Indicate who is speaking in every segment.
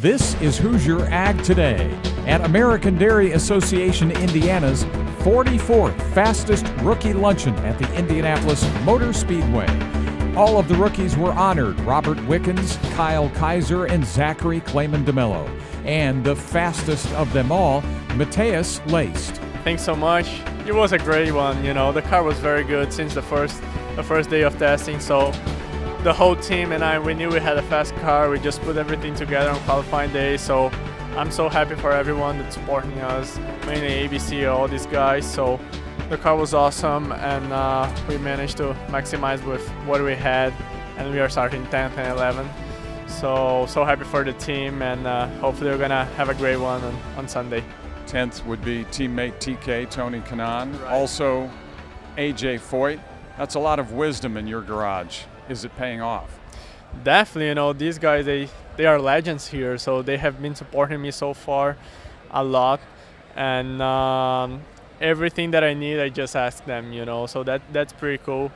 Speaker 1: This is Hoosier Ag Today at American Dairy Association Indiana's 44th fastest rookie luncheon at the Indianapolis Motor Speedway. All of the rookies were honored: Robert Wickens, Kyle Kaiser, and Zachary Clayman DeMello. And the fastest of them all, Mateus Laced.
Speaker 2: Thanks so much. It was a great one. The car was very good since the first day of testing. So the whole team and I, we knew we had a fast car. We just put everything together on qualifying day. So I'm so happy for everyone that's supporting us, mainly ABC, all these guys. So the car was awesome, and we managed to maximize with what we had, and we are starting 10th and 11th. So happy for the team, and hopefully we're gonna have a great one on Sunday.
Speaker 1: 10th would be teammate TK, Tony Kanaan.
Speaker 2: Right.
Speaker 1: Also, AJ Foyt. That's a lot of wisdom in your garage. Is it paying off?
Speaker 2: Definitely, these guys, they are legends here, so they have been supporting me so far a lot, and everything that I need, I just ask them, so that's pretty cool.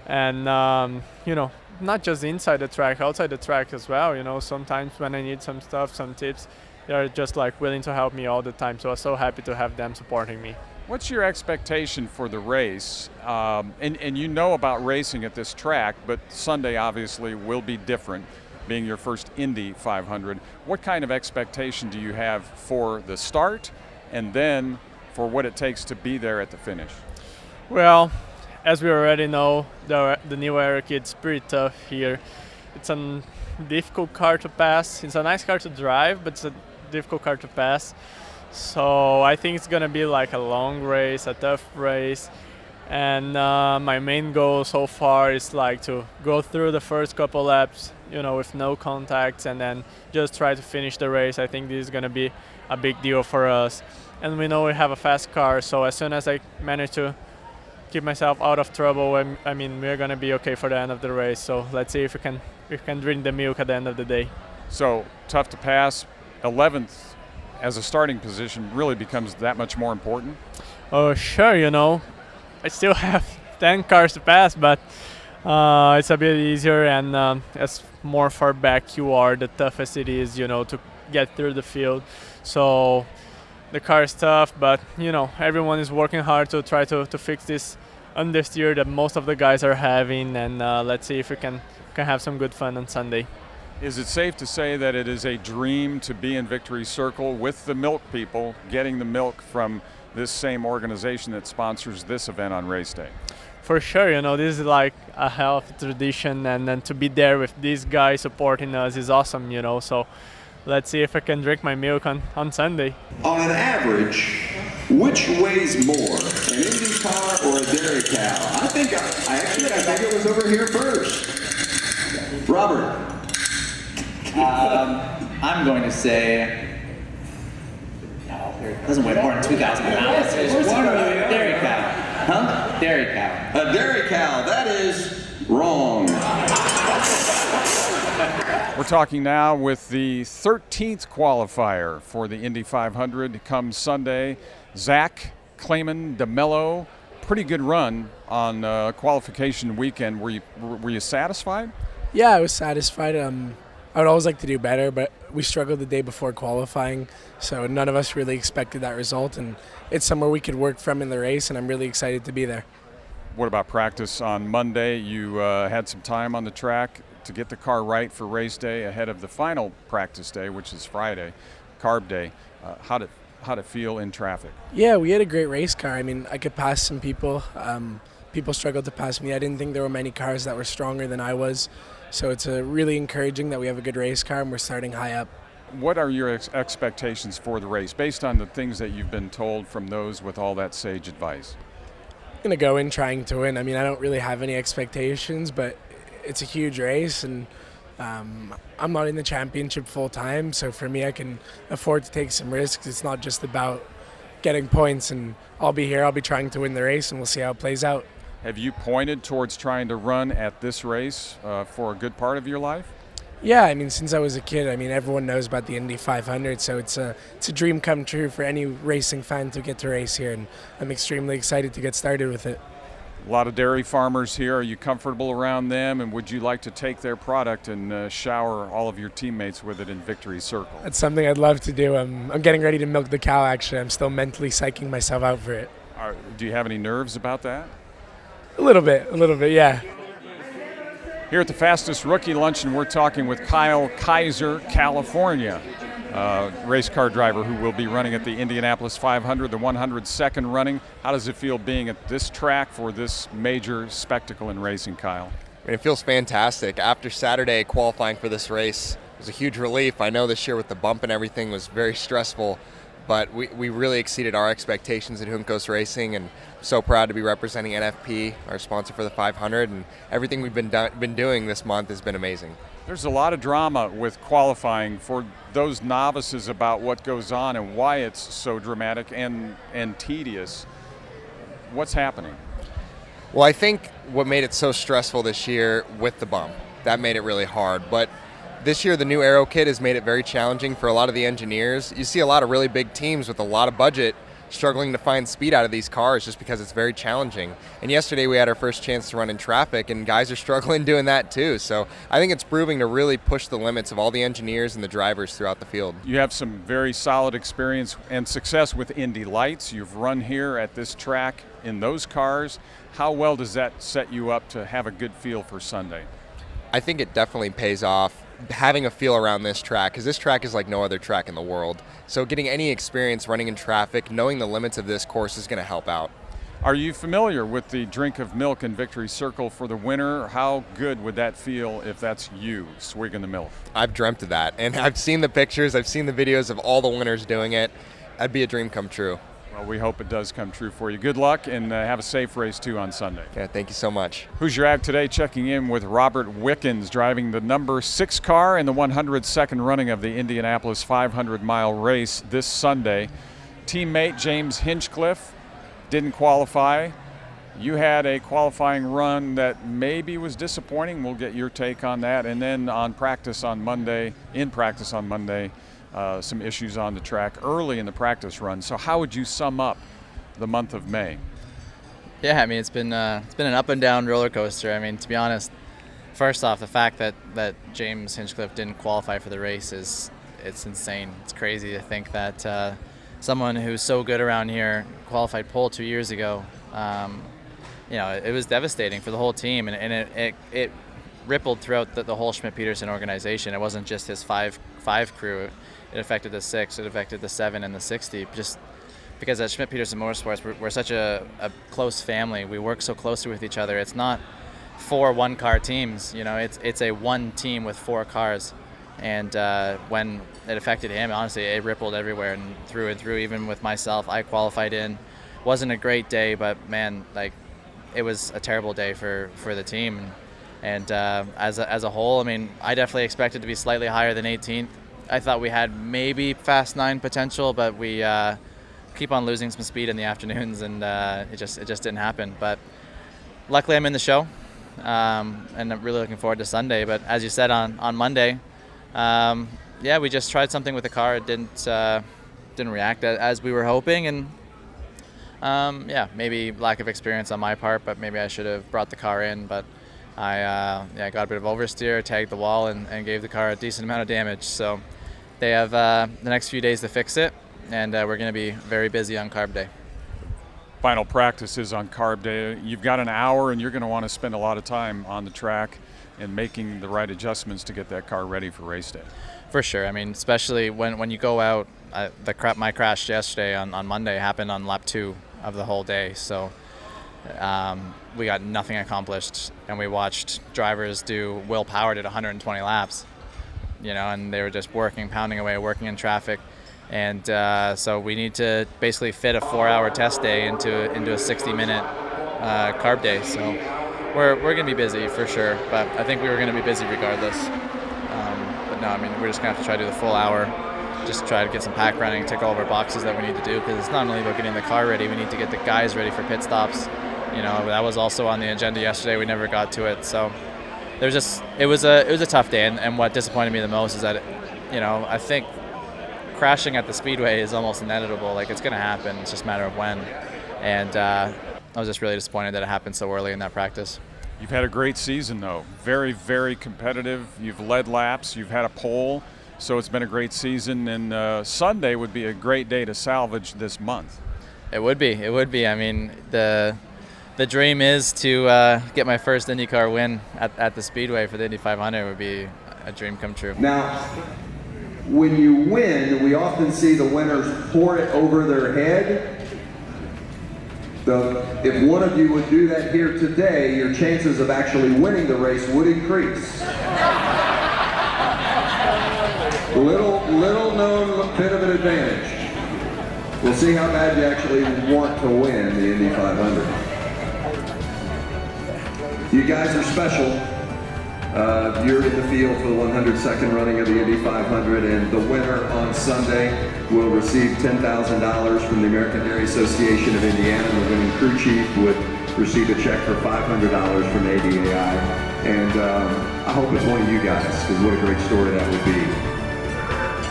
Speaker 2: And not just inside the track, outside the track as well. Sometimes when I need some stuff, some tips, they're just willing to help me all the time. So I'm so happy to have them supporting me.
Speaker 1: What's your expectation for the race? And you know about racing at this track, but Sunday obviously will be different, being your first Indy 500. What kind of expectation do you have for the start, and then for what it takes to be there at the finish?
Speaker 2: Well, as we already know, the new era kid's pretty tough here. It's a difficult car to pass. It's a nice car to drive, but it's a difficult car to pass. So I think it's gonna be like a long race, a tough race, and my main goal so far is to go through the first couple laps, with no contacts, and then just try to finish the race. I think this is gonna be a big deal for us, and we know we have a fast car. So as soon as I manage to keep myself out of trouble, we're gonna be okay for the end of the race. So let's see if we can drink the milk at the end of the day.
Speaker 1: So tough to pass. 11th as a starting position really becomes that much more important?
Speaker 2: Oh, sure, I still have 10 cars to pass, but it's a bit easier, and as more far back you are, the toughest it is, to get through the field. So the car is tough, but, everyone is working hard to try to fix this understeer that most of the guys are having, and let's see if we can have some good fun on Sunday.
Speaker 1: Is it safe to say that it is a dream to be in Victory Circle with the milk people, getting the milk from this same organization that sponsors this event on race day?
Speaker 2: For sure, this is like a hell of a tradition, and then to be there with these guys supporting us is awesome, So let's see if I can drink my milk on Sunday.
Speaker 3: On an average, which weighs more, an Indy car or a dairy cow? I think it was over here first. Robert.
Speaker 4: I'm going to say, it doesn't weigh more than 2,000 pounds. Dairy cow. Huh? Dairy cow.
Speaker 3: A dairy cow. That is wrong.
Speaker 1: We're talking now with the 13th qualifier for the Indy 500 come Sunday, Zach Clayman DeMello. Pretty good run on qualification weekend. Were you satisfied?
Speaker 5: Yeah, I was satisfied. I would always like to do better, but we struggled the day before qualifying, so none of us really expected that result, and it's somewhere we could work from in the race, and I'm really excited to be there.
Speaker 1: What about practice on Monday? You had some time on the track to get the car right for race day ahead of the final practice day, which is Friday, Carb day. How'd it feel in traffic?
Speaker 5: Yeah, we had a great race car. I could pass some people. People struggled to pass me. I didn't think there were many cars that were stronger than I was. So it's really encouraging that we have a good race car and we're starting high up.
Speaker 1: What are your expectations for the race based on the things that you've been told from those with all that sage advice?
Speaker 5: I'm going to go in trying to win. I don't really have any expectations, but it's a huge race, and I'm not in the championship full time. So for me, I can afford to take some risks. It's not just about getting points, and I'll be here. I'll be trying to win the race, and we'll see how it plays out.
Speaker 1: Have you pointed towards trying to run at this race for a good part of your life?
Speaker 5: Yeah, since I was a kid, everyone knows about the Indy 500, so it's a dream come true for any racing fan to get to race here, and I'm extremely excited to get started with it.
Speaker 1: A lot of dairy farmers here. Are you comfortable around them, and would you like to take their product and shower all of your teammates with it in Victory Circle?
Speaker 5: That's something I'd love to do. I'm getting ready to milk the cow, actually. I'm still mentally psyching myself out for it.
Speaker 1: Do you have any nerves about that?
Speaker 5: A little bit, yeah.
Speaker 1: Here at the Fastest Rookie Luncheon, we're talking with Kaiser, California, race car driver who will be running at the Indianapolis 500, the 102nd running. How does it feel being at this track for this major spectacle in racing, Kyle?
Speaker 6: It feels fantastic. After Saturday qualifying for this race, it was a huge relief. I know this year with the bump and everything was very stressful, but we really exceeded our expectations at Juncos Racing, and I'm so proud to be representing NFP, our sponsor for the 500, and everything we've been doing this month has been amazing.
Speaker 1: There's a lot of drama with qualifying for those novices about what goes on and why it's so dramatic and tedious. What's happening?
Speaker 6: Well, I think what made it so stressful this year with the bump, that made it really hard. But this year, the new aero kit has made it very challenging for a lot of the engineers. You see a lot of really big teams with a lot of budget struggling to find speed out of these cars just because it's very challenging. And yesterday we had our first chance to run in traffic, and guys are struggling doing that too. So I think it's proving to really push the limits of all the engineers and the drivers throughout the field.
Speaker 1: You have some very solid experience and success with Indy Lights. You've run here at this track in those cars. How well does that set you up to have a good feel for Sunday?
Speaker 6: I think it definitely pays off having a feel around this track, because this track is like no other track in the world. So getting any experience running in traffic, knowing the limits of this course is going to help out.
Speaker 1: Are you familiar with the drink of milk in Victory Circle for the winner? How good would that feel if that's you swigging the milk?
Speaker 6: I've dreamt of that, and I've seen the pictures, I've seen the videos of all the winners doing it. That'd be a dream come true.
Speaker 1: Well, we hope it does come true for you. Good luck, and have a safe race, too, on Sunday.
Speaker 6: Yeah, thank you so much.
Speaker 1: Hoosier Ag Today checking in with Robert Wickens, driving the number 6 car in the 102nd running of the Indianapolis 500-mile race this Sunday. Teammate James Hinchcliffe didn't qualify. You had a qualifying run that maybe was disappointing. We'll get your take on that. And then in practice on Monday, some issues on the track early in the practice run. So how would you sum up the month of May?
Speaker 7: Yeah, I mean, it's been an up and down roller coaster. I mean, to be honest, first off, the fact that James Hinchcliffe didn't qualify for the race it's insane. It's crazy to think that someone who's so good around here qualified pole 2 years ago. It was devastating for the whole team, and it rippled throughout the whole Schmidt-Peterson organization. It wasn't just his five crew. It affected the 6, it affected the 7 and the 60, just because at Schmidt-Peterson Motorsports, we're such a close family. We work so closely with each other. It's not 4 one-car teams. It's a one team with 4 cars. And when it affected him, honestly, it rippled everywhere and through. Even with myself, I qualified in. Wasn't a great day, but man, it was a terrible day for the team. And as a whole, I mean, I definitely expected to be slightly higher than 18th. I thought we had maybe Fast 9 potential, but we keep on losing some speed in the afternoons, and it just didn't happen. But luckily, I'm in the show, and I'm really looking forward to Sunday. But as you said on Monday, we just tried something with the car. It didn't react as we were hoping, and maybe lack of experience on my part, but maybe I should have brought the car in. But I got a bit of oversteer, tagged the wall, and gave the car a decent amount of damage. So they have the next few days to fix it, and we're going to be very busy on Carb Day.
Speaker 1: Final practice is on Carb Day. You've got an hour, and you're going to want to spend a lot of time on the track and making the right adjustments to get that car ready for race day.
Speaker 7: For sure. I mean, especially when you go out, my crash yesterday on Monday happened on lap 2 of the whole day. So we got nothing accomplished, and we watched drivers do Will Power at 120 laps, and they were just pounding away, working in traffic. And so we need to basically fit a 4-hour test day into a 60-minute carb day. So we're going to be busy for sure, but I think we were going to be busy regardless. But no, I mean, we're just going to have to try to do the full hour, just try to get some pack running, tick all of our boxes that we need to do, because it's not only about getting the car ready, we need to get the guys ready for pit stops. That was also on the agenda yesterday. We never got to it. So it was a tough day, and what disappointed me the most is that, I think crashing at the speedway is almost inevitable. It's going to happen. It's just a matter of when. And was just really disappointed that it happened so early in that practice.
Speaker 1: You've had a great season, though. Very, very competitive. You've led laps. You've had a pole. So it's been a great season. And Sunday would be a great day to salvage this month.
Speaker 7: It would be. It would be. I mean, the dream is to get my first IndyCar win at the Speedway for the Indy 500. It would be a dream come true.
Speaker 3: Now, when you win, we often see the winners pour it over their head. If one of you would do that here today, your chances of actually winning the race would increase. Little known bit of an advantage. We'll see how bad you actually want to win the Indy 500. You guys are special. You're in the field for the 102nd running of the Indy 500, and the winner on Sunday will receive $10,000 from the American Dairy Association of Indiana. The winning crew chief would receive a check for $500 from ADAI. And I hope it's one of you guys, because what a great story that would be.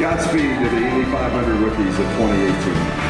Speaker 3: Godspeed to the Indy 500 rookies of 2018.